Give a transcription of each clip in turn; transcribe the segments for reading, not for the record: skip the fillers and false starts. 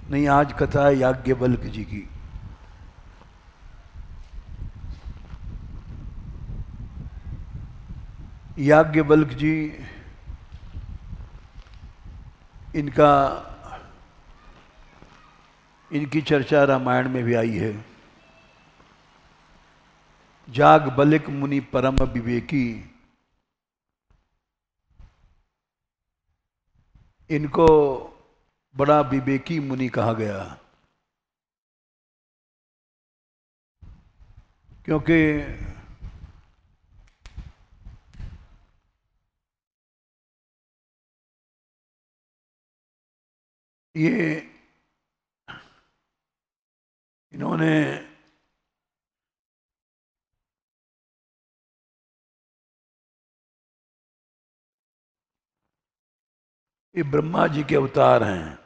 नहीं, आज कथा है याज्ञवल्क जी की। याज्ञवल्क जी, इनकी चर्चा रामायण में भी आई है। याज्ञवल्क मुनि परम विवेकी, इनको बड़ा विवेकी मुनि कहा गया, क्योंकि ये इन्होंने ये ब्रह्मा जी के अवतार हैं।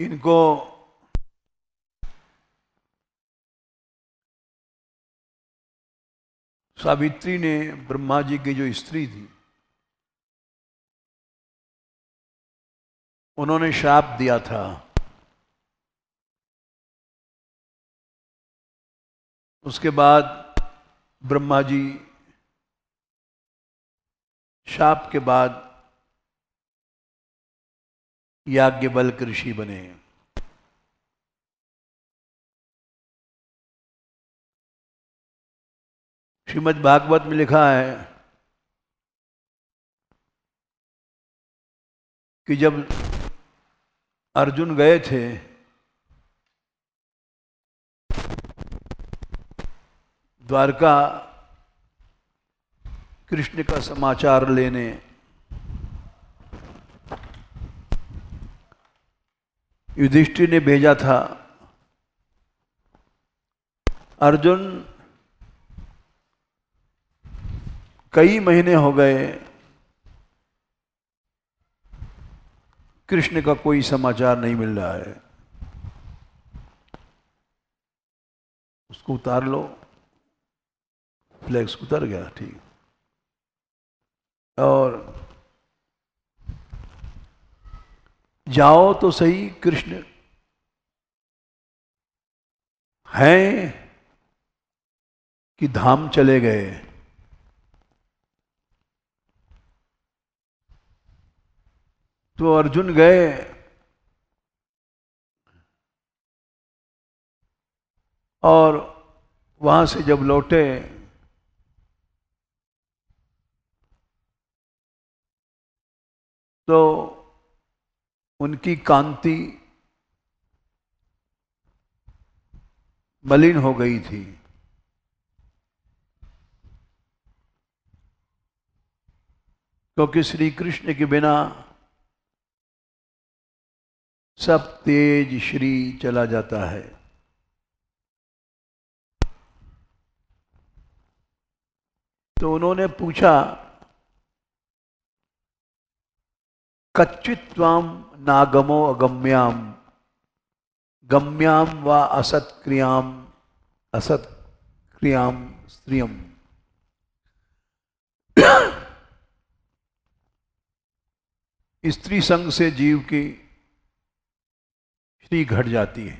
इनको सावित्री ने, ब्रह्मा जी की जो स्त्री थी, उन्होंने श्राप दिया था। उसके बाद ब्रह्मा जी शाप के बाद याज्ञवल्क ऋषि बने। श्रीमद् भागवत में लिखा है कि जब अर्जुन गए थे द्वारका कृष्ण का समाचार लेने, युधिष्ठिर ने भेजा था, अर्जुन कई महीने हो गए कृष्ण का कोई समाचार नहीं मिल रहा है, उसको उतार लो। फ्लैक्स उतर गया, ठीक। और जाओ तो सही, कृष्ण हैं कि धाम चले गए। तो अर्जुन गए और वहां से जब लौटे तो उनकी कांति मलिन हो गई थी। क्योंकि श्री कृष्ण के बिना सब तेज श्री चला जाता है। तो उन्होंने पूछा, कच्चित्वाम नागमो अगम्याम गम्याम व असत्क्रियाम स्त्रियम। स्त्री संग से जीव की श्री घट जाती है,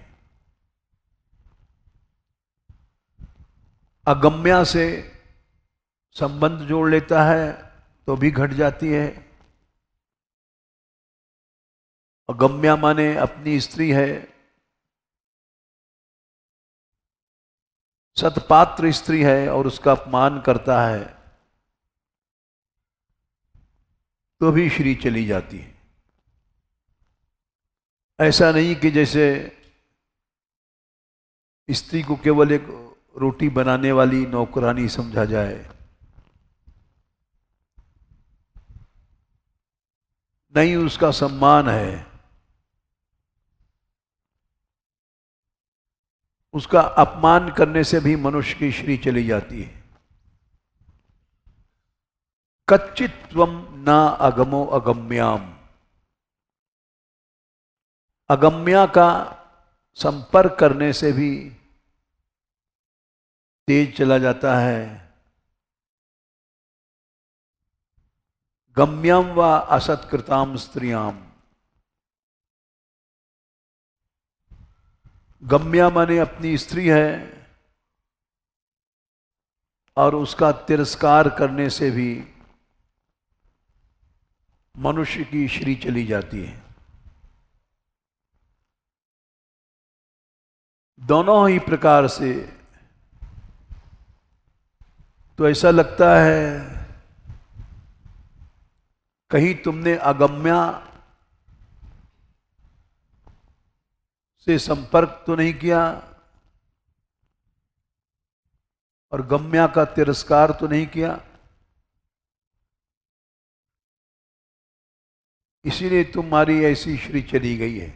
अगम्या से संबंध जोड़ लेता है तो भी घट जाती है। अगम्या माने अपनी स्त्री है, सतपात्र स्त्री है और उसका अपमान करता है तो भी श्री चली जाती है। ऐसा नहीं कि जैसे स्त्री को केवल एक रोटी बनाने वाली नौकरानी समझा जाए। नहीं, उसका सम्मान है, उसका अपमान करने से भी मनुष्य की श्री चली जाती है। कच्चित्वम ना अगमो अगम्याम, अगम्या का संपर्क करने से भी तेज चला जाता है। गम्यम व असत्कृताम स्त्रियाम। गम्या माने अपनी स्त्री है, और उसका तिरस्कार करने से भी मनुष्य की श्री चली जाती है। दोनों ही प्रकार से तो ऐसा लगता है कहीं तुमने अगम्या से संपर्क तो नहीं किया और गम्या का तिरस्कार तो नहीं किया, इसीलिए तुम्हारी ऐसी श्री चली गई है।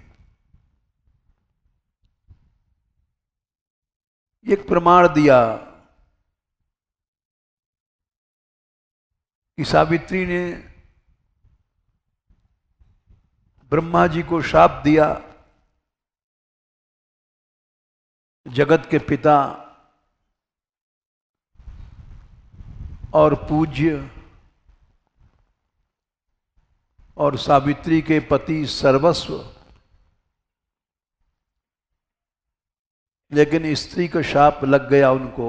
एक प्रमाण दिया कि सावित्री ने ब्रह्मा जी को शाप दिया, जगत के पिता और पूज्य और सावित्री के पति सर्वस्व, लेकिन स्त्री का शाप लग गया उनको,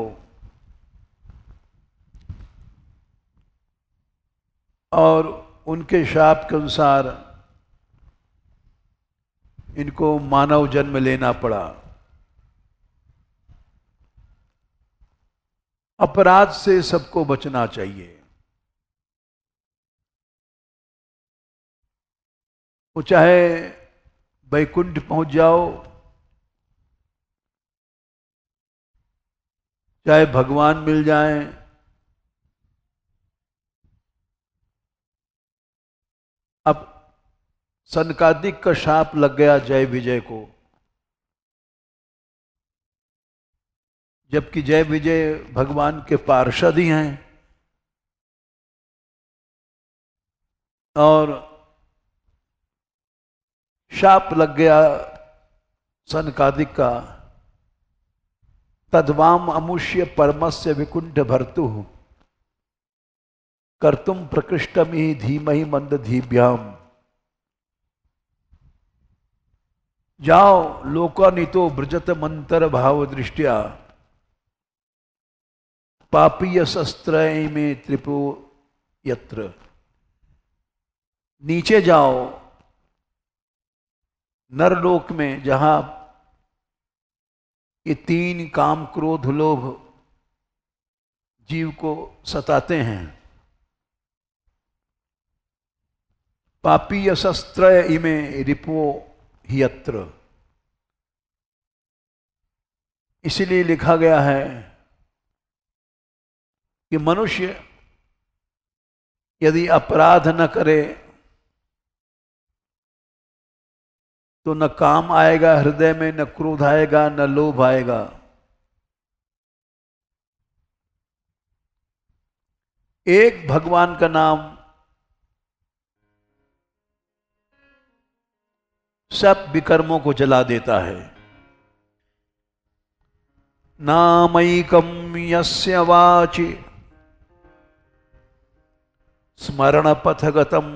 और उनके शाप के अनुसार इनको मानव जन्म लेना पड़ा। अपराध से सबको बचना चाहिए। वो चाहे वैकुंठ पहुंच जाओ, चाहे भगवान मिल जाएं, अब सनकादिक का शाप लग गया जय विजय को, जबकि जय विजय भगवान के पार्षद ही हैं, और शाप लग गया सनकादिक का, तद्वाम अमुष्य परमस्य विकुंठ भर्तु कर्तुम प्रकृष्टमि धीमहि मंद धीभ्याम। जाओ लोकानितो ब्रजत मंतर भाव दृष्टिया पापीय शस्त्रय में त्रिपो यत्र। नीचे जाओ नरलोक में, जहां ये तीन काम क्रोध लोभ जीव को सताते हैं। पापीय शस्त्र इमे रिपो हियत्र, इसलिए लिखा गया है कि मनुष्य यदि अपराध न करे तो न काम आएगा हृदय में, न क्रोध आएगा, न लोभ आएगा। एक भगवान का नाम सब विकर्मों को जला देता है। नामैकम यस्य वाचि स्मरण पथगतम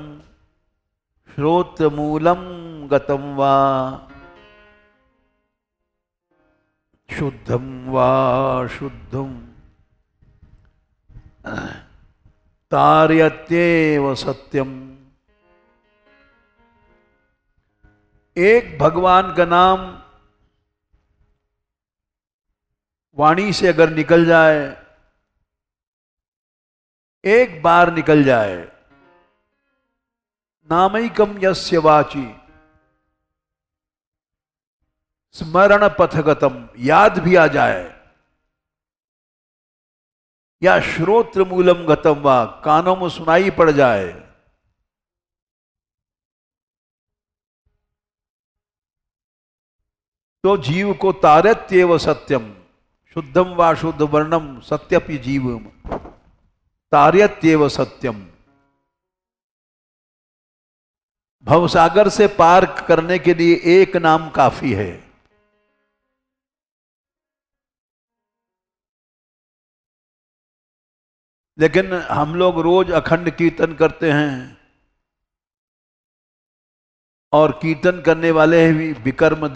श्रोत्रमूलम गतम वा शुद्धम वा शुद्धम तार्यत्येव सत्यम। एक भगवान का नाम वाणी से अगर निकल जाए, एक बार निकल जाए, नामैकम यस्य वाचि स्मरण पथगतम, याद भी आ जाए, या श्रोत्र मूलम गतम वा, कानों में सुनाई पड़ जाए, तो जीव को तारत्येव सत्यम, शुद्धम वा शुद्ध वर्णम सत्यपि जीवम तार्यत्येव सत्यम। भवसागर से पार करने के लिए एक नाम काफी है। लेकिन हम लोग रोज अखंड कीर्तन करते हैं और कीर्तन करने वाले भी विकर्म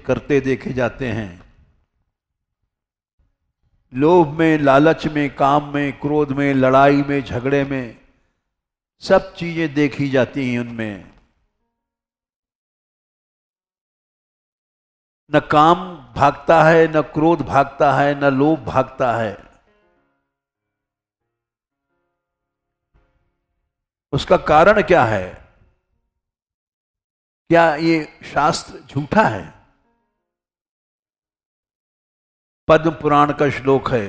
करते देखे जाते हैं। लोभ में, लालच में, काम में, क्रोध में, लड़ाई में, झगड़े में, सब चीजें देखी जाती हैं उनमें। न काम भागता है, न क्रोध भागता है, न लोभ भागता है। उसका कारण क्या है? क्या ये शास्त्र झूठा है? पद्म पुराण का श्लोक है,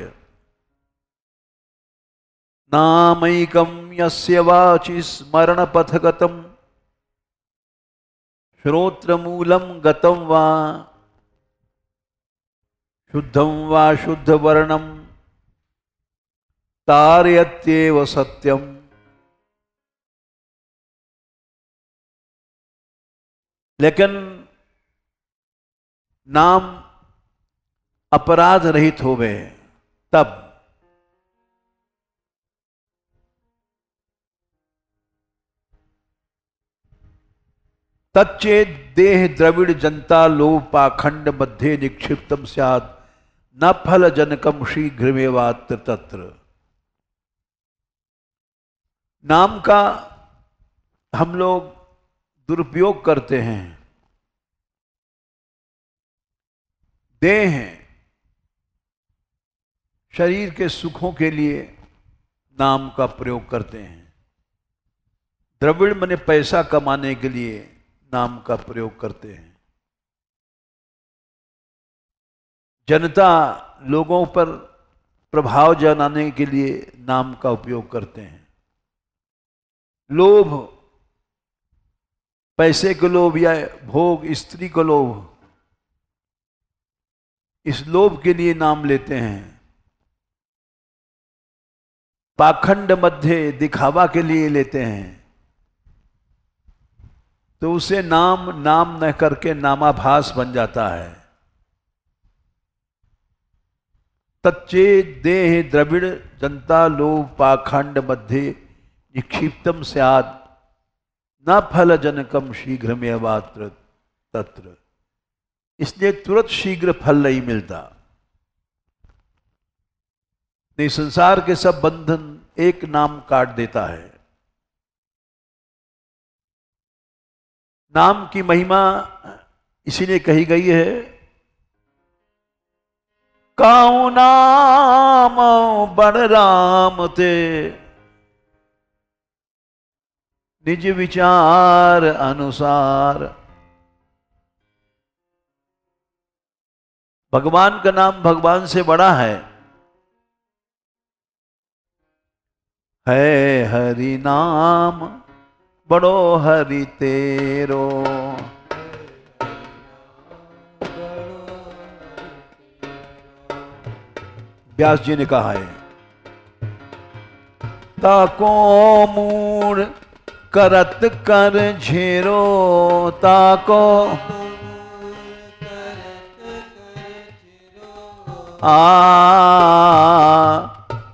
नामैकम यस्य वाचि स्मरण पथगतम श्रोत्रमूलम गतम वा शुद्धम वा शुद्ध वर्णम तारयत्येव सत्यम। लेकिन नाम अपराध रहित हो गए तब तच्चेत देह द्रविड़ जनता लोभ पाखंड मध्य निक्षिप्तम स्यात् न फल जनकम शीघ्रमेवात्र तत्र। नाम का हम लोग दुरुपयोग करते हैं। देह शरीर के सुखों के लिए नाम का प्रयोग करते हैं। द्रविड़ माने पैसा कमाने के लिए नाम का प्रयोग करते हैं। जनता लोगों पर प्रभाव जमाने के लिए नाम का उपयोग करते हैं। लोभ, पैसे को लोभ या भोग, स्त्री को लोभ, इस लोभ के लिए नाम लेते हैं। पाखंड मध्य, दिखावा के लिए लेते हैं। तो उसे नाम नाम न करके नामाभास बन जाता है। तच्चे देह द्रविड़ जनता लोभ पाखंड मध्य निक्षिप्तम स्यात् न फल जनकम शीघ्रमेवात्र तत्र। इसलिए तुरंत शीघ्र फल नहीं मिलता। नहीं, संसार के सब बंधन एक नाम काट देता है। नाम की महिमा इसीलिए कही गई है, काऊ नाम बड़ राम ते निज विचार अनुसार। भगवान का नाम भगवान से बड़ा है हरि नाम बड़ो हरि तेरो। व्यास जी ने कहा है, ताको मूड़ करत कर झेरो, ताको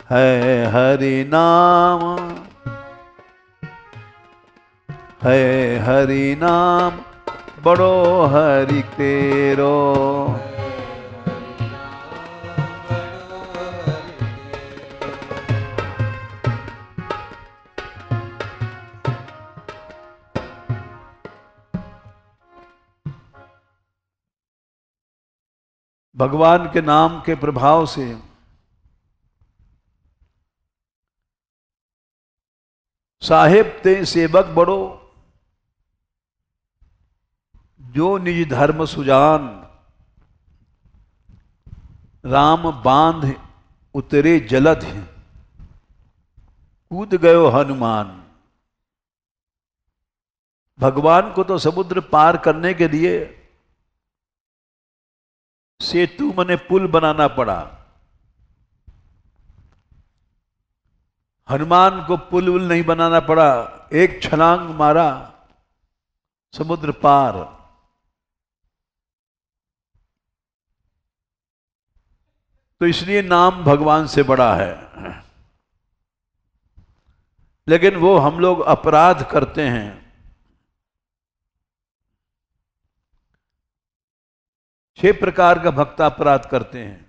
है हरि नाम, है हरि नाम बड़ो हरि तेरो। भगवान के नाम के प्रभाव से साहेब ते सेवक बड़ो, जो निज धर्म सुजान, राम बांध उतरे जलध, कूद गयो हनुमान। भगवान को तो समुद्र पार करने के लिए सेतु मने पुल बनाना पड़ा। हनुमान को पुल वुल नहीं बनाना पड़ा, एक छलांग मारा, समुद्र पार। तो इसलिए नाम भगवान से बड़ा है। लेकिन वो हम लोग अपराध करते हैं। 6 प्रकार का भक्तापराध करते हैं।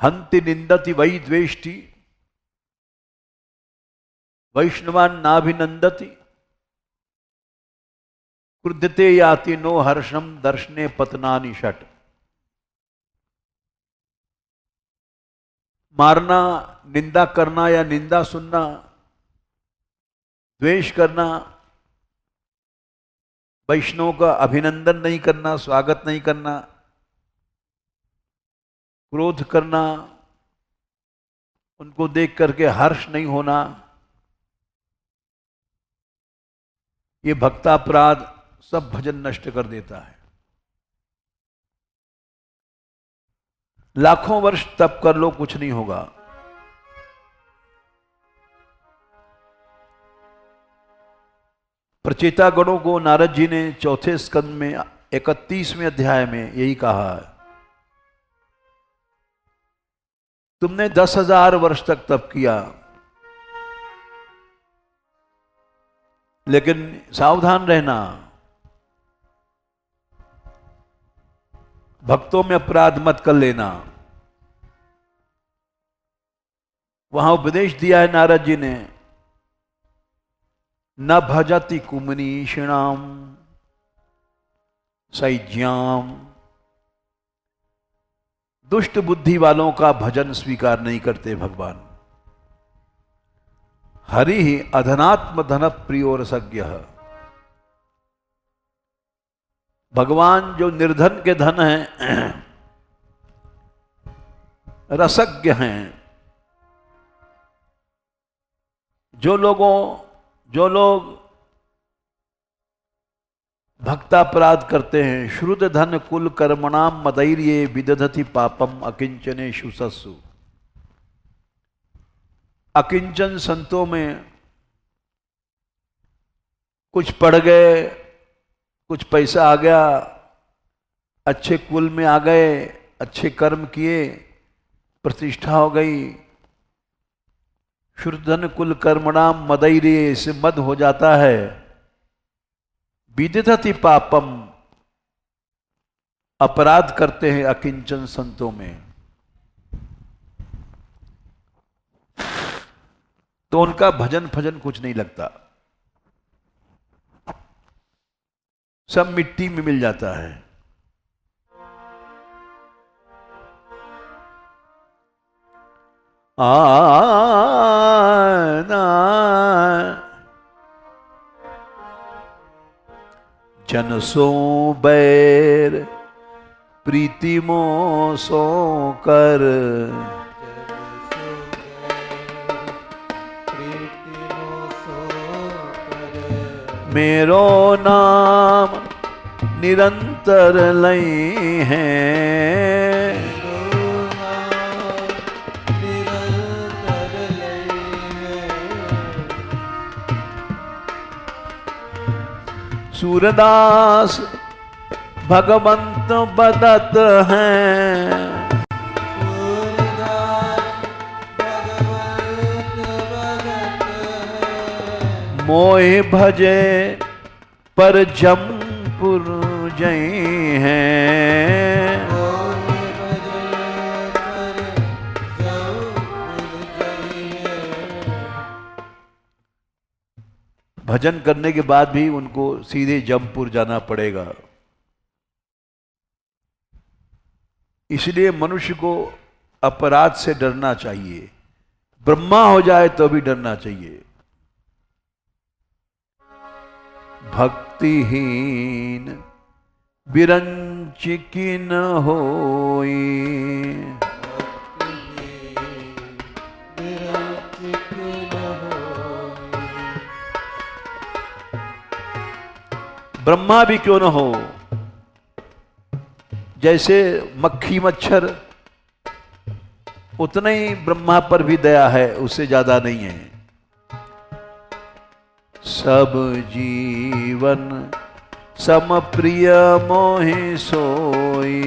हंति निंदति वै द्वेष्टि, वैष्णवान नाभिनंदति, क्रुद्धते याति नो हर्षम दर्शने पतनानि षट। मारना, निंदा करना या निंदा सुनना, द्वेष करना, वैष्णव का अभिनंदन नहीं करना, स्वागत नहीं करना, क्रोध करना, उनको देख करके हर्ष नहीं होना, ये भक्तापराध सब भजन नष्ट कर देता है। लाखों वर्ष तप कर लो, कुछ नहीं होगा। प्रचेता गणों को नारद जी ने चौथे स्कंद में 31वें अध्याय में यही कहा है, तुमने 10,000 वर्ष तक तप किया, लेकिन सावधान रहना, भक्तों में अपराध मत कर लेना। वहां उपदेश दिया है नारद जी ने, न भजति कुमनीषिणाम सैज्याम। दुष्ट बुद्धि वालों का भजन स्वीकार नहीं करते भगवान। हरि ही अधनात्म धन प्रियो रसज्ञ। भगवान जो निर्धन के धन हैं, रसज्ञ हैं। जो लोग भक्तापराध करते हैं, श्रुत धन कुल कर्मणाम मदैर्ये विदधति पापम अकिंचने शुसस्सु। अकिंचन संतों में कुछ पढ़ गए, कुछ पैसा आ गया, अच्छे कुल में आ गए, अच्छे कर्म किए, प्रतिष्ठा हो गई। श्रुतधन कुल कर्मणाम मदैर्ये से मद हो जाता है। विदधति पापम, अपराध करते हैं अकिंचन संतों में, तो उनका भजन फजन कुछ नहीं लगता, सब मिट्टी में मिल जाता है। जन सो बैर प्रीति मोह सो कर, मेरो नाम निरंतर लई है। सूरदास भगवंत बदत हैं, मोहि भजे पर जमपुर जय हैं। भजन करने के बाद भी उनको सीधे जमपुर जाना पड़ेगा। इसलिए मनुष्य को अपराध से डरना चाहिए, ब्रह्मा हो जाए तो भी डरना चाहिए। भक्तिहीन बिरंच की न होई, ब्रह्मा भी क्यों न हो, जैसे मक्खी मच्छर, उतना ही ब्रह्मा पर भी दया है, उससे ज्यादा नहीं है। सब जीवन सम प्रिय मोहि सोई,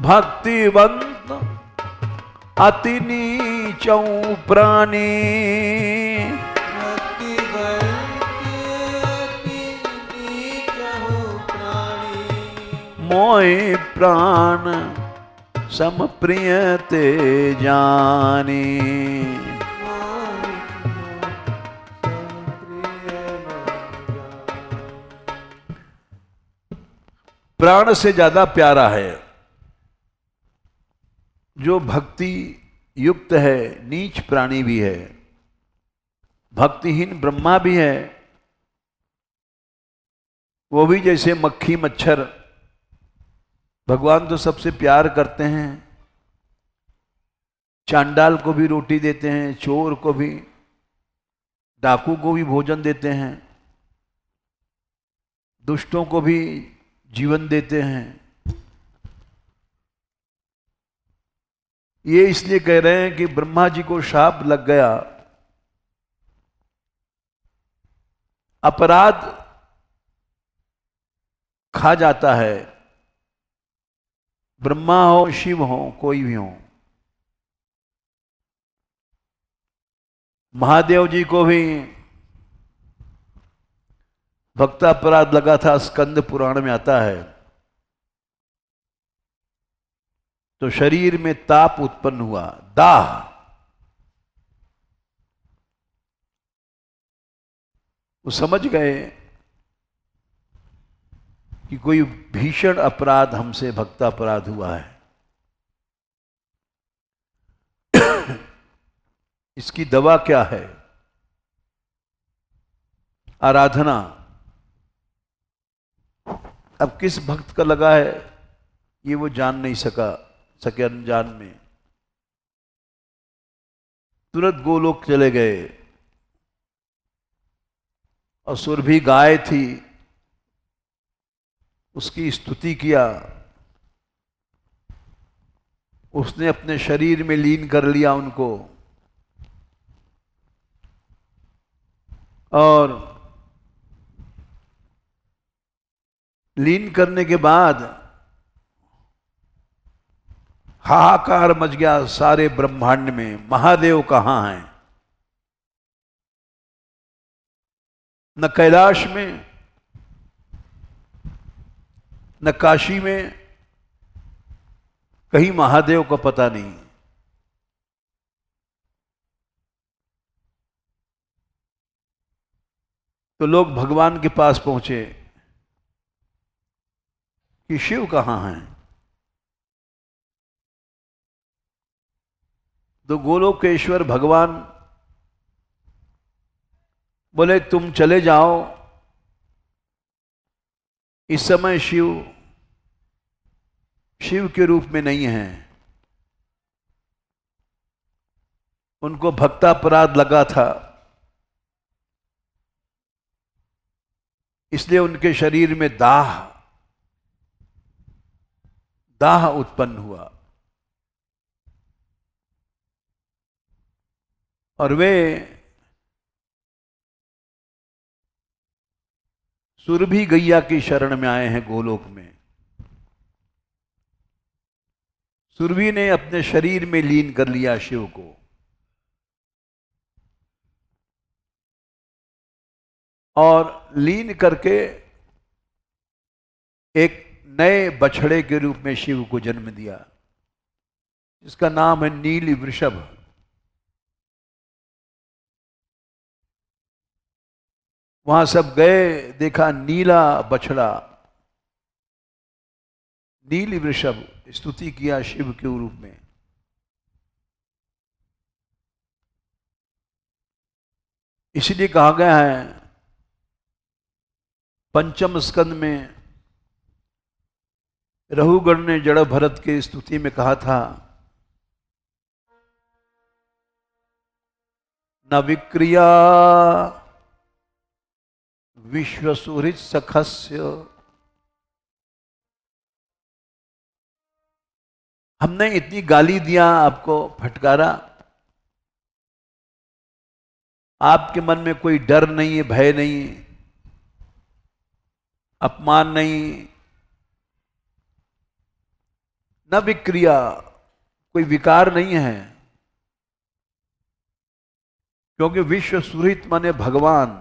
भक्तिवंत अति नीचौ प्राणी, मोहि प्राण सम प्रिय ते जानी। प्राण से ज्यादा प्यारा है जो भक्ति युक्त है, नीच प्राणी भी है, भक्तिहीन ब्रह्मा भी है, वो भी जैसे मक्खी मच्छर। भगवान तो सबसे प्यार करते हैं, चांडाल को भी रोटी देते हैं, चोर को भी, डाकू को भी भोजन देते हैं, दुष्टों को भी जीवन देते हैं। ये इसलिए कह रहे हैं कि ब्रह्मा जी को शाप लग गया, अपराध खा जाता है, ब्रह्मा हो शिव हो कोई भी हो। महादेव जी को भी भक्तापराध लगा था, स्कंद पुराण में आता है। तो शरीर में ताप उत्पन्न हुआ, दाह। वो समझ गए कि कोई भीषण अपराध हमसे भक्तापराध हुआ है। इसकी दवा क्या है? आराधना। अब किस भक्त का लगा है ये वो जान नहीं सके अनजान में। तुरंत गोलोक चले गए और सुरभि गाय थी, उसकी स्तुति किया, उसने अपने शरीर में लीन कर लिया उनको, और लीन करने के बाद हाहाकार मच गया सारे ब्रह्मांड में, महादेव कहां हैं? न कैलाश में, न काशी में, कहीं महादेव को पता नहीं। तो लोग भगवान के पास पहुंचे कि शिव कहां हैं? तो गोलोकेश्वर भगवान बोले तुम चले जाओ, इस समय शिव के रूप में नहीं है, उनको भक्तापराध लगा था, इसलिए उनके शरीर में दाह उत्पन्न हुआ और वे सुरभि गैया की शरण में आए हैं गोलोक में। सुरभि ने अपने शरीर में लीन कर लिया शिव को, और लीन करके एक नए बछड़े के रूप में शिव को जन्म दिया, जिसका नाम है नील वृषभ। वहां सब गए, देखा नीला बछड़ा, नील वृषभ, स्तुति किया शिव के रूप में। इसलिए कहा गया है पंचम स्कंद में, रघुगण ने जड़ भरत की स्तुति में कहा था, न विक्रिया विश्वसुहृत् सखस्य। हमने इतनी गाली दिया, आपको फटकारा, आपके मन में कोई डर नहीं है, भय नहीं, अपमान नहीं, न विक्रिया, कोई विकार नहीं है, क्योंकि विश्व सुहृत माने भगवान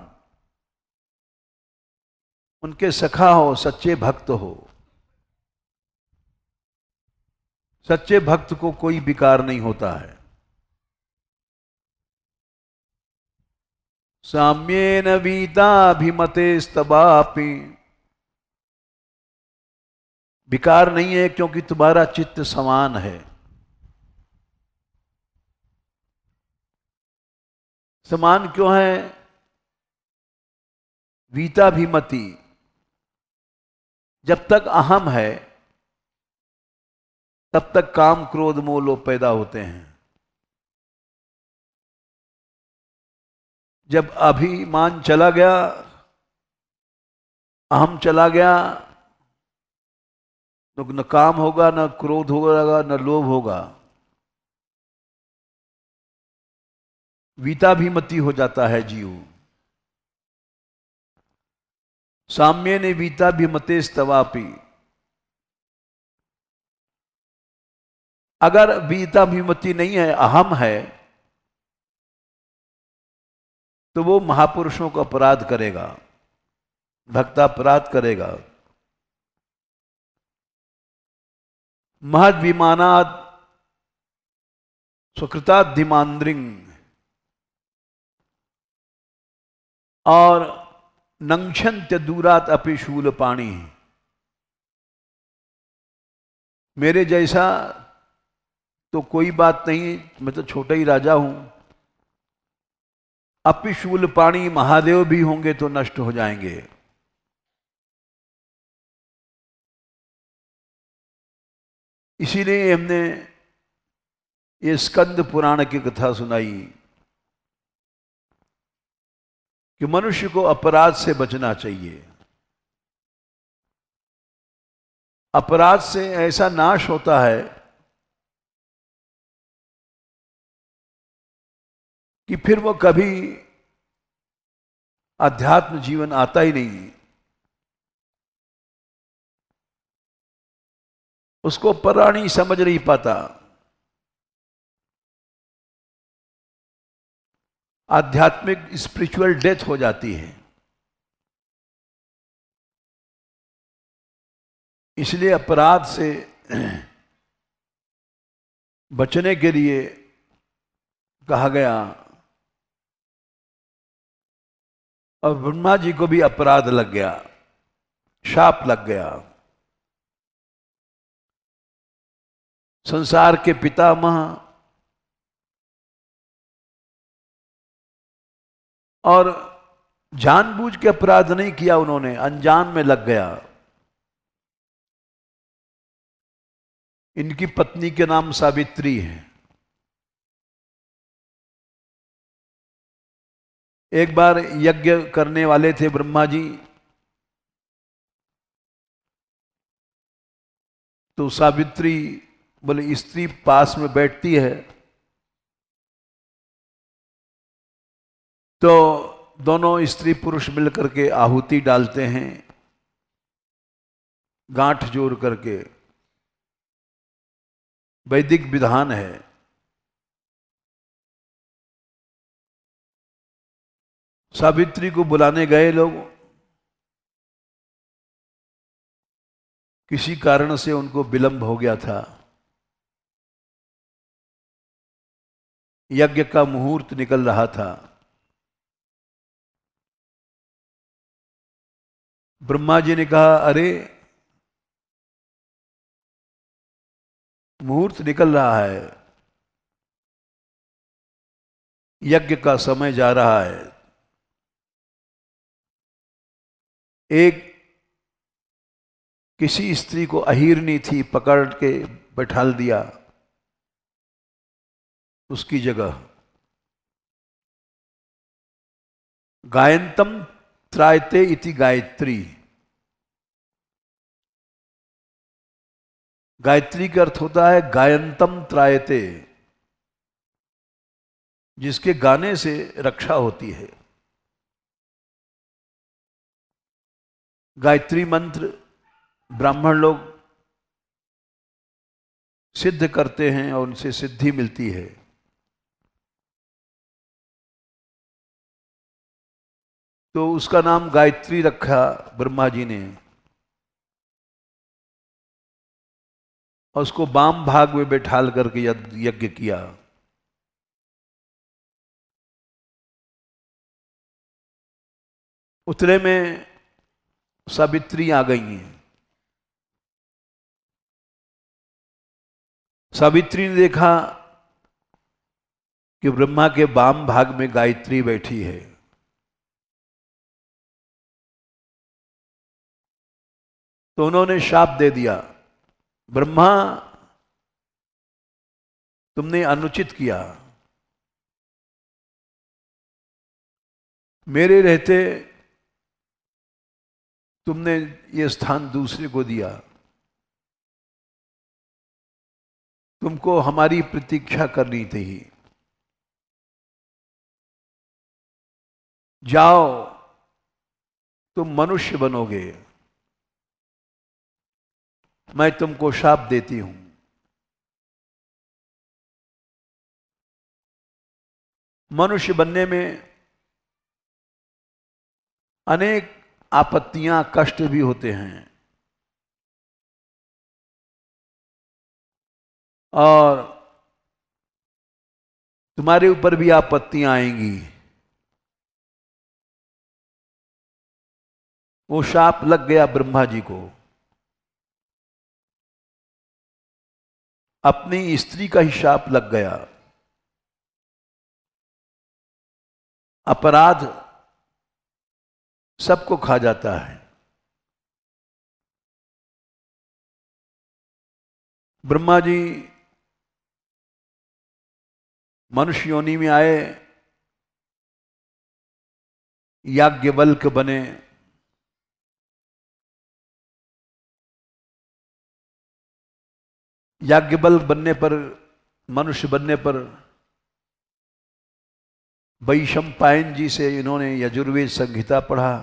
उनके सखा हो, सच्चे भक्त हो। सच्चे भक्त को कोई विकार नहीं होता है। साम्येन वीताभिमते स्तवापि, विकार नहीं है क्योंकि तुम्हारा चित्त समान है। समान क्यों है? वीताभिमति, जब तक अहम है तब तक काम क्रोध मोह लोभ पैदा होते हैं। जब अभिमान चला गया, अहम चला गया, तो न काम होगा, न क्रोध होगा, न लोभ होगा, वीताभिमति हो जाता है जीव। साम्य ने वीताभिमते स्तवापि, अगर वीताभिमति नहीं है, अहम है, तो वो महापुरुषों का अपराध करेगा, भक्तापराध करेगा। महद विमानाद सुकृताधिमांद्रिंग, और नंक्षन्त्य दूरात अपि शूल पाणी, मेरे जैसा तो कोई बात नहीं, मैं तो छोटा ही राजा हूं, अपि शूल पाणी, महादेव भी होंगे तो नष्ट हो जाएंगे। इसीलिए हमने ये स्कंद पुराण की कथा सुनाई कि मनुष्य को अपराध से बचना चाहिए। अपराध से ऐसा नाश होता है कि फिर वो कभी अध्यात्म जीवन आता ही नहीं। उसको प्राणी समझ नहीं पाता। आध्यात्मिक स्पिरिचुअल डेथ हो जाती है। इसलिए अपराध से बचने के लिए कहा गया। और ब्रह्मा जी को भी अपराध लग गया, शाप लग गया। संसार के पितामह और जानबूझ के अपराध नहीं किया उन्होंने, अनजान में लग गया। इनकी पत्नी के नाम सावित्री है। एक बार यज्ञ करने वाले थे ब्रह्मा जी, तो सावित्री बोले स्त्री पास में बैठती है, तो दोनों स्त्री पुरुष मिलकर के आहुति डालते हैं, गांठ जोड़ करके। वैदिक विधान है। सावित्री को बुलाने गए लोग, किसी कारण से उनको विलंब हो गया था। यज्ञ का मुहूर्त निकल रहा था। ब्रह्मा जी ने कहा, अरे मुहूर्त निकल रहा है, यज्ञ का समय जा रहा है। एक किसी स्त्री को अहिरनी थी, पकड़ के बैठाल दिया उसकी जगह। गायंतम त्रायते इति गायत्री। गायत्री का अर्थ होता है गायंतम त्रायते, जिसके गाने से रक्षा होती है। गायत्री मंत्र ब्राह्मण लोग सिद्ध करते हैं और उनसे सिद्धि मिलती है। तो उसका नाम गायत्री रखा ब्रह्मा जी ने, और उसको वाम भाग में बैठाल करके यज्ञ किया। उतरे में सावित्री आ गई हैं। सावित्री ने देखा कि ब्रह्मा के वाम भाग में गायत्री बैठी है। तो उन्होंने शाप दे दिया, ब्रह्मा तुमने अनुचित किया, मेरे रहते तुमने ये स्थान दूसरे को दिया, तुमको हमारी प्रतीक्षा करनी थी। जाओ, तुम मनुष्य बनोगे, मैं तुमको शाप देती हूं। मनुष्य बनने में अनेक आपत्तियां, कष्ट भी होते हैं, और तुम्हारे ऊपर भी आपत्तियां आएंगी। वो शाप लग गया ब्रह्मा जी को। अपनी स्त्री का ही शाप लग गया। अपराध सबको खा जाता है। ब्रह्मा जी मनुष्य योनि में आए, याज्ञवल्क्य बने। याज्ञवल्क्य बनने पर, मनुष्य बनने पर वैशंपायन जी से इन्होंने यजुर्वेद संहिता पढ़ा।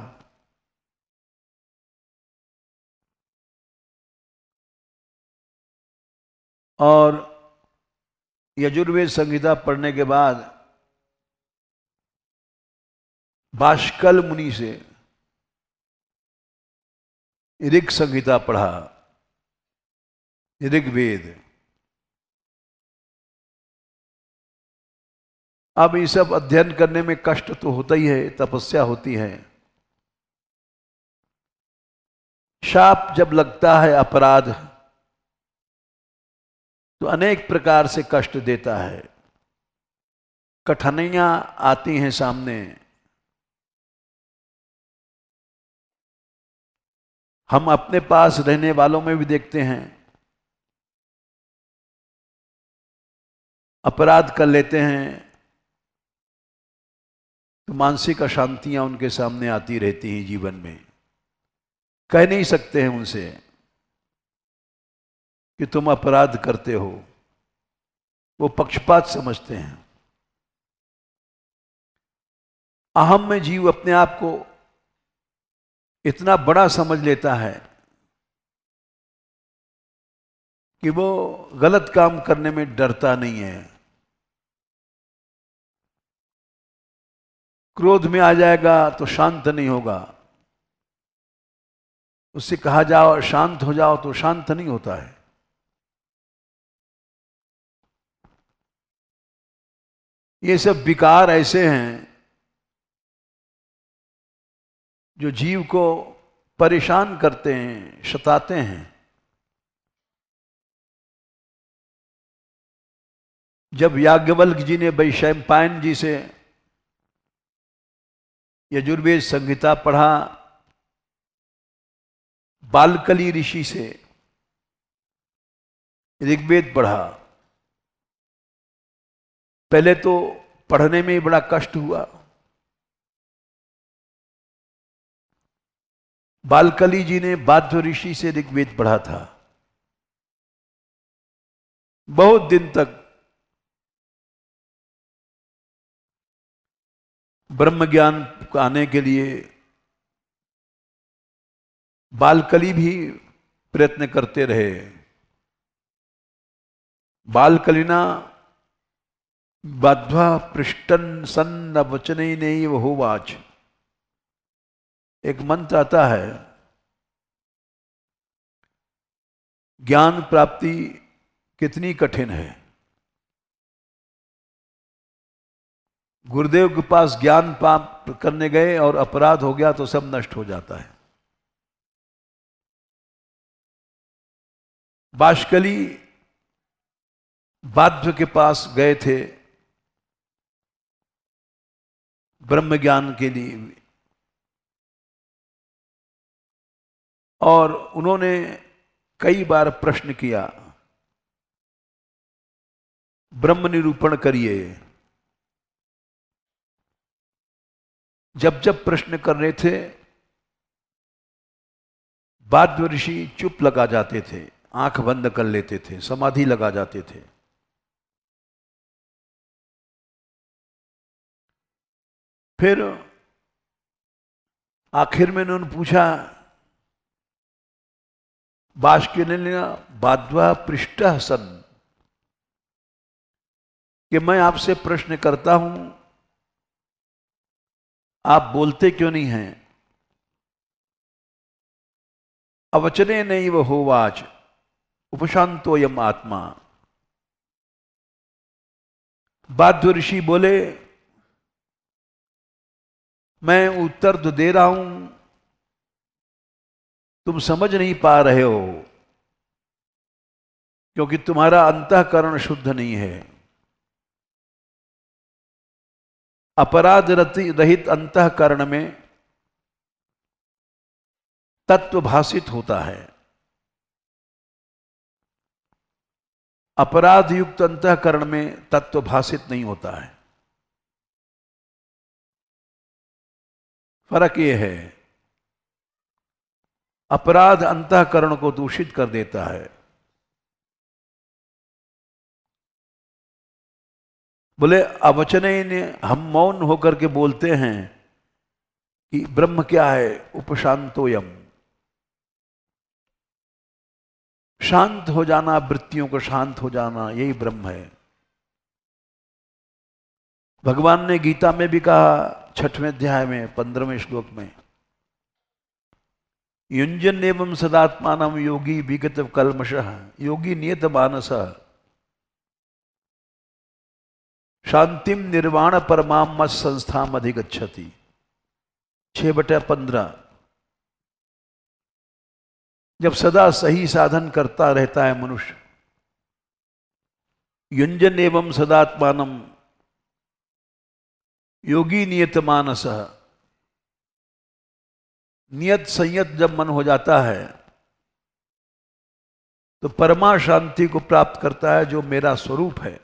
और यजुर्वेद संहिता पढ़ने के बाद बाष्कल मुनि से ऋग संहिता पढ़ा, ऋग्वेद। अब ये सब अध्ययन करने में कष्ट तो होता ही है, तपस्या होती है। शाप जब लगता है अपराध, तो अनेक प्रकार से कष्ट देता है, कठिनाइयां आती हैं सामने। हम अपने पास रहने वालों में भी देखते हैं, अपराध कर लेते हैं तो मानसिक अशांतियां उनके सामने आती रहती हैं जीवन में। कह नहीं सकते हैं उनसे कि तुम अपराध करते हो, वो पक्षपात समझते हैं। अहम में जीव अपने आप को इतना बड़ा समझ लेता है कि वो गलत काम करने में डरता नहीं है। क्रोध में आ जाएगा तो शांत नहीं होगा, उससे कहा जाओ शांत हो जाओ तो शांत नहीं होता है। ये सब विकार ऐसे हैं जो जीव को परेशान करते हैं, सताते हैं। जब याज्ञवल्क्य जी ने वैशंपायन जी से यजुर्वेद संहिता पढ़ा, बालकली ऋषि से ऋग्वेद पढ़ा, पहले तो पढ़ने में ही बड़ा कष्ट हुआ। बालकली जी ने बाध्य ऋषि से ऋग्वेद पढ़ा था। बहुत दिन तक ब्रह्म ज्ञान आने के लिए बालकली भी प्रयत्न करते रहे। बालकलिना बाध्वा पृष्ठन सन्न वचने नैव होवाच। एक मंत्र आता है, ज्ञान प्राप्ति कितनी कठिन है। गुरुदेव के पास ज्ञान प्राप्त करने गए और अपराध हो गया तो सब नष्ट हो जाता है। बाष्कली बाध्य के पास गए थे ब्रह्म ज्ञान के लिए, और उन्होंने कई बार प्रश्न किया, ब्रह्म निरूपण करिए। जब जब प्रश्न कर रहे थे बाध्य ऋषि चुप लगा जाते थे, आंख बंद कर लेते थे, समाधि लगा जाते थे। फिर आखिर में उन्होंने पूछा, बाष्कलिना बाध्वा पृष्ठः सन्, कि मैं आपसे प्रश्न करता हूं, आप बोलते क्यों नहीं हैं? अवचने नैव होवाच उपशांतोयम आत्मा। बाध्य ऋषि बोले, मैं उत्तर तो दे रहा हूं, तुम समझ नहीं पा रहे हो, क्योंकि तुम्हारा अंतःकरण शुद्ध नहीं है। अपराध रहित अंतःकरण में तत्व भासित होता है, अपराध युक्त अंतःकरण में तत्व भासित नहीं होता है। फर्क यह है, अपराध अंतःकरण को दूषित कर देता है। बोले अवचने ने, हम मौन होकर के बोलते हैं कि ब्रह्म क्या है, उपशांतोयम, शांत हो जाना, वृत्तियों को शांत हो जाना, यही ब्रह्म है। भगवान ने गीता में भी कहा, 6वें अध्याय में 15वें श्लोक में, युंजन एवं सदात्मानम योगी विगत कल्मषः योगी नियत मानसः शांतिम निर्वाण परमाम मत संस्थाम अधिगच्छति। 6/15। जब सदा सही साधन करता रहता है मनुष्य, युंजन एवं सदात्मानम योगी नियत मानसः, नियत संयत जब मन हो जाता है तो परमा शांति को प्राप्त करता है, जो मेरा स्वरूप है।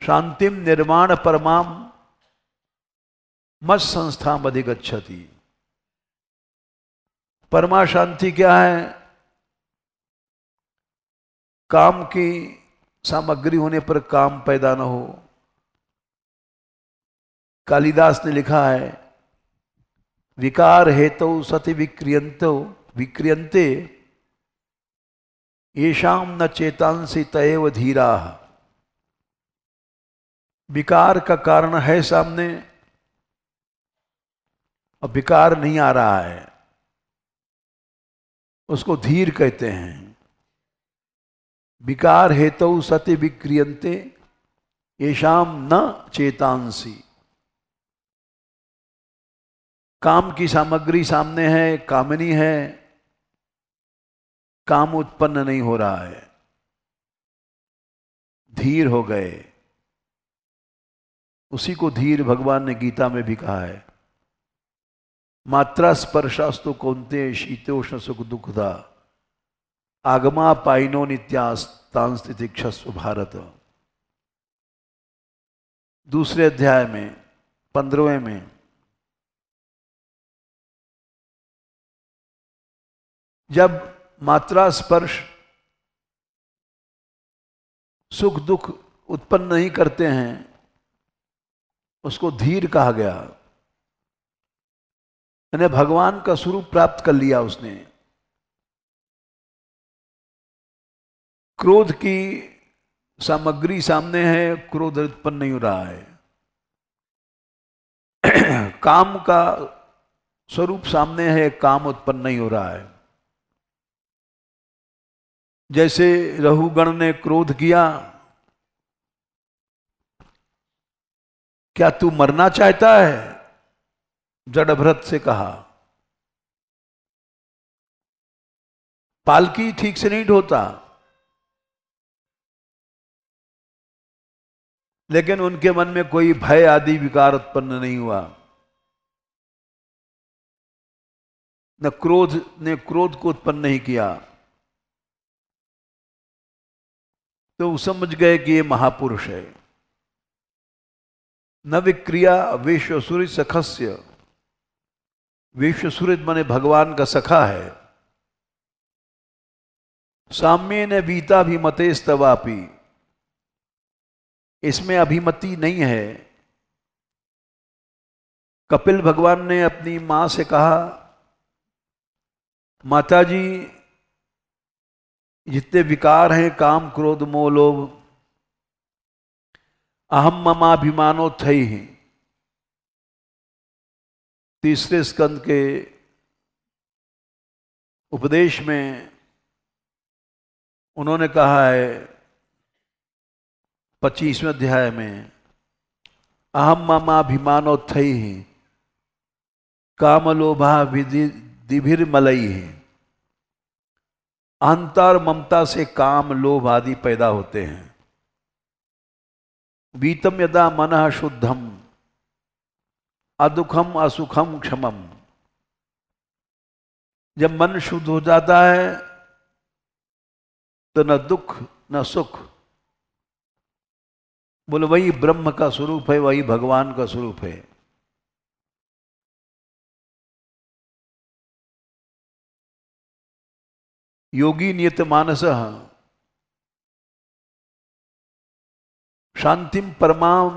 शांतिम निर्वाण परमाम मत संस्थाम अधिगच्छति। परमा शांति क्या है? काम की सामग्री होने पर काम पैदा न हो। कालिदास ने लिखा है, विकार हेतु सति विक्रियन्ते येषाम न चेतांसि तयेव धीराः। विकार का कारण है सामने और विकार नहीं आ रहा है, उसको धीर कहते हैं। विकार हेतु सति विक्रियन्ते येषाम न चेतांसि। काम की सामग्री सामने है, कामनी है, काम उत्पन्न नहीं हो रहा है, धीर हो गए। उसी को धीर भगवान ने गीता में भी कहा है, मात्रा स्पर्शास्तु कौन्तेय शीतोष्ण सुख दुखदा आगमा पाइनो नित्यास्तांस्तितिक्षस्व भारत। दूसरे अध्याय में 15वें में, जब मात्रा स्पर्श सुख दुख उत्पन्न नहीं करते हैं, उसको धीर कहा गया। यानी भगवान का स्वरूप प्राप्त कर लिया उसने। क्रोध की सामग्री सामने है, क्रोध उत्पन्न नहीं हो रहा है। काम का स्वरूप सामने है, काम उत्पन्न नहीं हो रहा है। जैसे रहुगण ने क्रोध किया, क्या तू मरना चाहता है? जड़भरत से कहा। पालकी ठीक से नहीं ढोता, लेकिन उनके मन में कोई भय आदि विकार उत्पन्न नहीं हुआ। न क्रोध ने क्रोध को उत्पन्न नहीं किया। तो वो समझ गए कि ये महापुरुष है। न विक्रिया विश्वसुर सखस्य, विश्वसुर माने भगवान का सखा है। साम्य ने बीता भी मते स्तवापी, इसमें अभिमति नहीं है। कपिल भगवान ने अपनी मां से कहा, माताजी जितने विकार हैं, काम क्रोध मोह लोभ, अहम ममाभिमानो थई ही, तीसरे स्कंद के उपदेश में उन्होंने कहा है 25वें अध्याय में, अहम ममाभिमानो थई ही कामलोभा दिभिर्मलई है। अहंता और ममता से काम लोभ आदि पैदा होते हैं। वीतम यदा मनः शुद्धम अदुखम असुखम क्षमम, जब मन शुद्ध हो जाता है तो न दुख न सुख। बोले वही ब्रह्म का स्वरूप है, वही भगवान का स्वरूप है। योगी नियत मानस शांतिम परमाम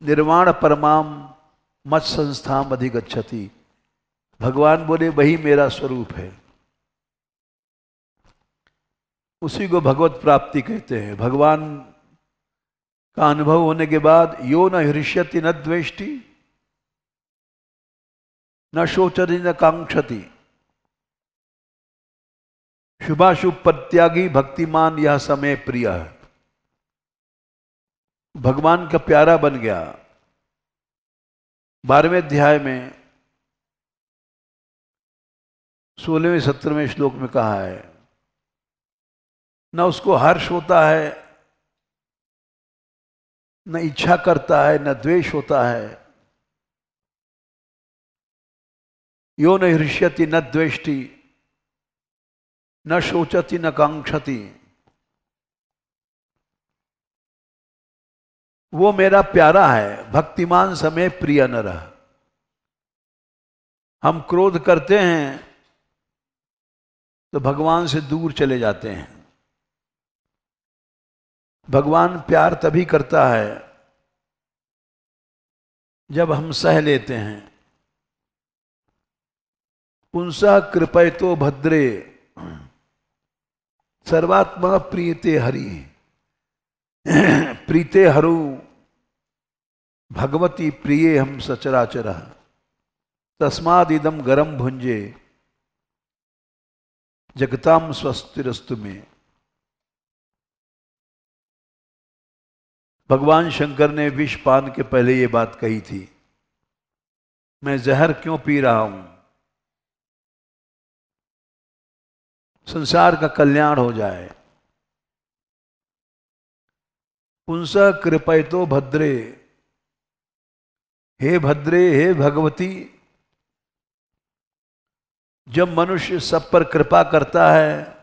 निर्वाण परमाम मत संस्थाम अधिगच्छति। भगवान बोले वही मेरा स्वरूप है। उसी को भगवत प्राप्ति कहते हैं। भगवान का अनुभव होने के बाद यो न हृष्यति न द्वेष्टि न शोचति न कांक्षति, शुभाशुभ परित्यागी भक्तिमान यह समय प्रिय है। भगवान का प्यारा बन गया। 12वें अध्याय में 16वें 17वें श्लोक में कहा है, न उसको हर्ष होता है, न इच्छा करता है, न द्वेष होता है। यो न हृष्यति न द्वेष्टि न शोचति न कांक्षति। वो मेरा प्यारा है, भक्तिमान समय प्रिय नर। हम क्रोध करते हैं तो भगवान से दूर चले जाते हैं। भगवान प्यार तभी करता है जब हम सह लेते हैं। पुंसा कृपयतो भद्रे सर्वात्मा प्रीते हरि, प्रीते हरु भगवती प्रिय हम सचराचर, तस्मादिदम गरम भुंजे जगताम स्वस्तिरस्तु में। भगवान शंकर ने विष पान के पहले ये बात कही थी, मैं जहर क्यों पी रहा हूं, संसार का कल्याण हो जाए। पुंसा कृपयतो भद्रे, हे भद्रे हे भगवती। जब मनुष्य सब पर कृपा करता है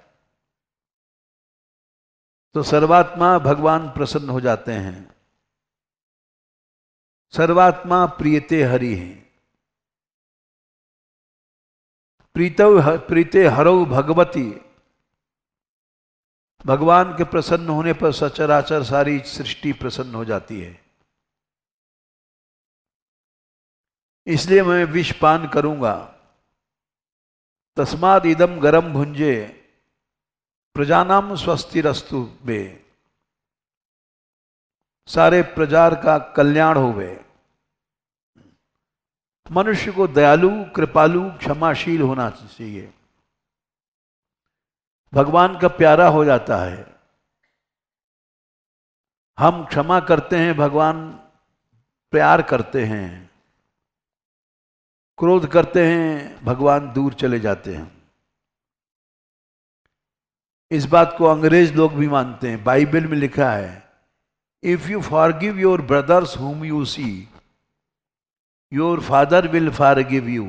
तो सर्वात्मा भगवान प्रसन्न हो जाते हैं। सर्वात्मा प्रीते हरि है, प्रीते हरौ भगवती। भगवान के प्रसन्न होने पर सचराचर सारी सृष्टि प्रसन्न हो जाती है। इसलिए मैं विष पान करूंगा। तस्माद इदम गरम भुंजे, प्रजानाम स्वस्तिरस्तु बे, सारे प्रजार का कल्याण होवे। मनुष्य को दयालु, कृपालु, क्षमाशील होना चाहिए, भगवान का प्यारा हो जाता है। हम क्षमा करते हैं, भगवान प्यार करते हैं, क्रोध करते हैं, भगवान दूर चले जाते हैं। इस बात को अंग्रेज लोग भी मानते हैं। बाइबल में लिखा है, if you forgive your brothers whom you see, your father will forgive you.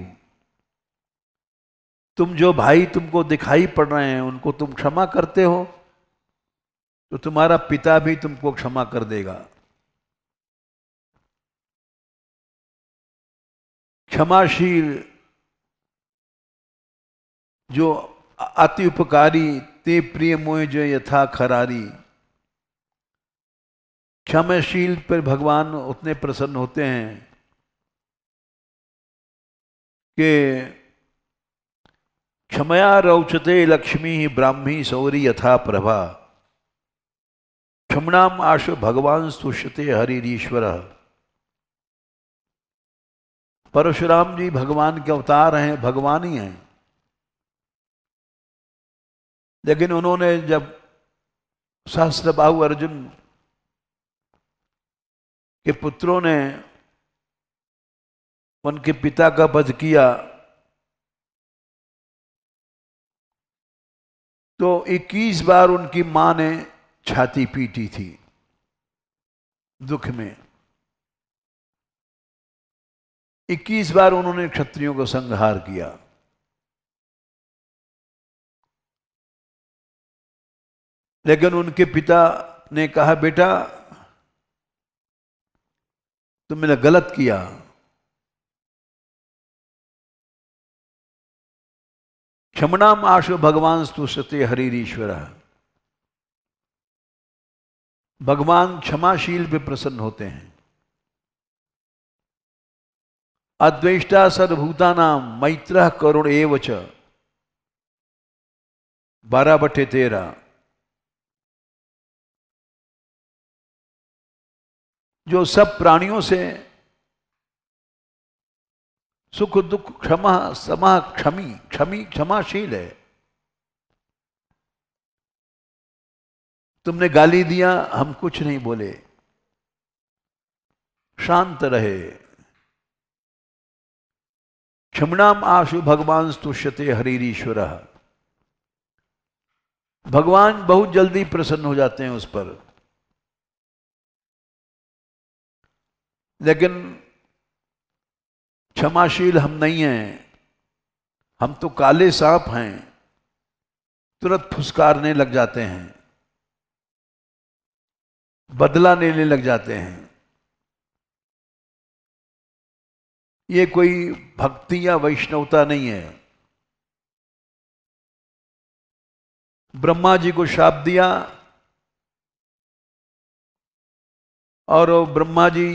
तुम जो भाई तुमको दिखाई पड़ रहे हैं उनको तुम क्षमा करते हो तो तुम्हारा पिता भी तुमको क्षमा कर देगा। क्षमाशील जो अति उपकारी, ते प्रिय मोह जो यथा खरारी। क्षमाशील पर भगवान उतने प्रसन्न होते हैं कि क्षमया रौचते लक्ष्मी ब्राह्मी सौरी यथा प्रभा, क्षमणाम आशु भगवान स्तुष्यते हरिरीश्वर। परशुराम जी भगवान के अवतार हैं, भगवान ही हैं, लेकिन उन्होंने जब सहस्त्रबाहु अर्जुन के पुत्रों ने उनके पिता का वध किया तो 21 बार उनकी मां ने छाती पीटी थी दुख में। 21 बार उन्होंने क्षत्रियों को संहार किया। लेकिन उनके पिता ने कहा, बेटा तुमने गलत किया, क्षमणाम आशु भगवान स्तुष्यते हरिरीश्वर। भगवान क्षमाशील पे प्रसन्न होते हैं। अद्वेष्टा सर्वभूतानाम मैत्रः करुण एव च, 12/13। जो सब प्राणियों से सुख दुख क्षमा समा क्षमी क्षमाशील है। तुमने गाली दिया, हम कुछ नहीं बोले, शांत रहे। क्षमणाम आशु भगवान स्तुष्यते हरिरीश्वर। भगवान बहुत जल्दी प्रसन्न हो जाते हैं उस पर। लेकिन क्षमाशील हम नहीं हैं, हम तो काले सांप हैं, तुरंत फुसकारने लग जाते हैं, बदला लेने लग जाते हैं। ये कोई भक्ति या वैष्णवता नहीं है। ब्रह्मा जी को शाप दिया और ब्रह्मा जी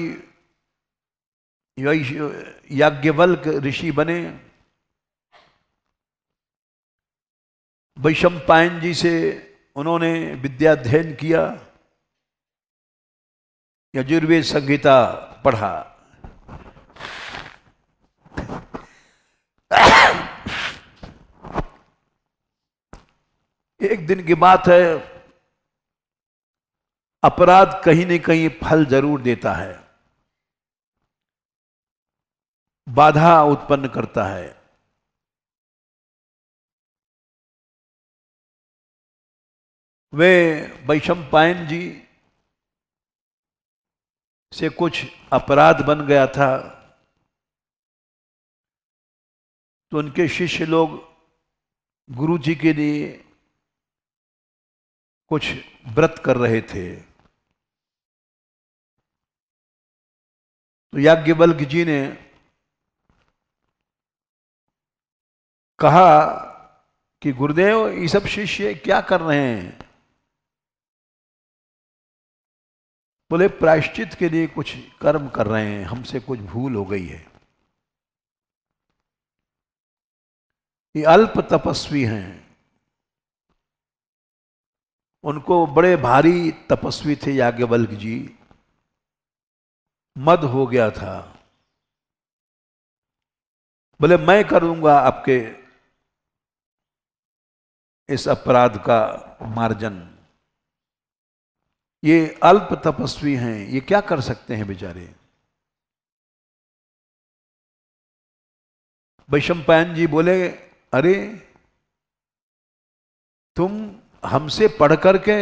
याज्ञवल्क ऋषि बने। वैशंपायन जी से उन्होंने विद्याध्ययन किया, यजुर्वेद संहिता पढ़ा। एक दिन की बात है, अपराध कहीं न कहीं फल जरूर देता है, बाधा उत्पन्न करता है। वे वैशंपायन जी से कुछ अपराध बन गया था तो उनके शिष्य लोग गुरु जी के लिए कुछ व्रत कर रहे थे। तो याज्ञवल्क्य जी ने कहा कि गुरुदेव ये सब शिष्य क्या कर रहे हैं? बोले प्रायश्चित के लिए कुछ कर्म कर रहे हैं, हमसे कुछ भूल हो गई है। ये अल्प तपस्वी हैं, उनको बड़े भारी तपस्वी थे याज्ञवल्क्य जी, मद हो गया था। बोले मैं करूंगा आपके इस अपराध का मार्जन। ये अल्प तपस्वी हैं, ये क्या कर सकते हैं बेचारे। वैशंपायन जी बोले अरे तुम हमसे पढ़ करके